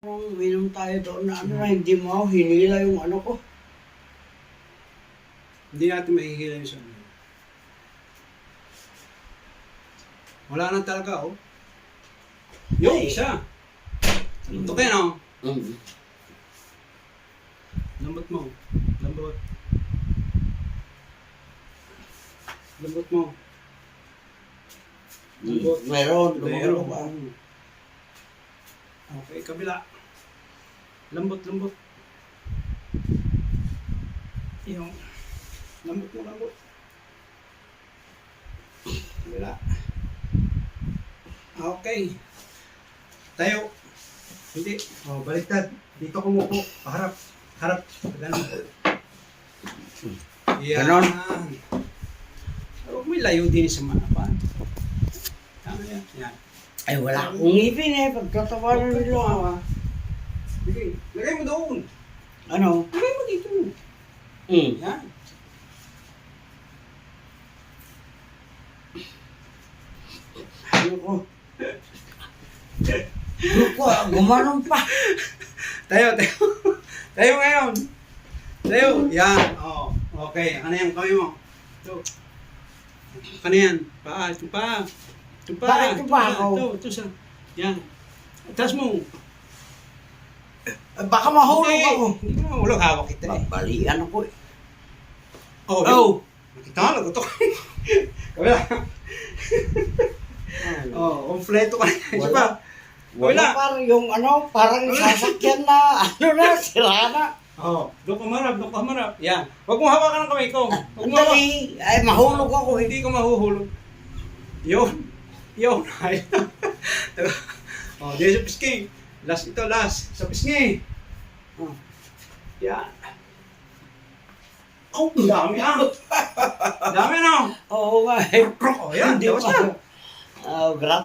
Uminom tayo doon na ano na hindi mo ako hinila yung ano ko. Hindi natin mahihila yung sa ano. Wala na talaga, oh. Yung Ay. isa. Ito kayo, no? Mm. Lambot mo. Lambot. Lambot mo. Lambot. Meron, Meron. lumalo ba? Okay, kabila. Lambot, lambot. Yung. Lambot mo, lambot. Kabila. Okay. Tayo. Hindi. Oh, baliktad. Dito kumupo. Paharap. Harap. Ganun. Yan. Ganon. Huwag mo ilayo din sa manapan. Tama yan. Yan. Ay wala akong ngipin eh, pagtatawanan nila ako. Sige. Lagay mo doon. Ano? Lagay mo dito. Yan. Ano ko? Ano ko, gumanon pa. Tayo, tayo. Tayo ngayon. Tayo. Yan. Oh. Okay. Ano yan? Kawin mo. Ito. Ano yan? Paa. Ito pa. Ito pa. Bakit ito pa ako? Ito sa. Yan. Taas mo. Baka mahulog Hindi. ako. Hindi mo mahulog. Hawak kita eh. Babalian ako eh. Oh. Oh! Nakita nga. Lagotok. Kabila. Oh. Kompleto ka na. Isa pa. Wala parang yung ano, parang sasakyan na, ano na, sira na. Oh. Doon ka marap. Doon ka marap. Yan. Huwag mo hawakan ng kamay ko. Huwag mo hawakan. Dali, ay mahulog ako eh. Hindi ka mahuhulog. Yun. Yun. Oh, dito sa pisngi. Last ito, last. Sa pisngi. Oh. Yan. Oh, dami ah. Dami no. Oo nga eh. Oh, yan. Hindi Tapos pa. na. Oh, grabe.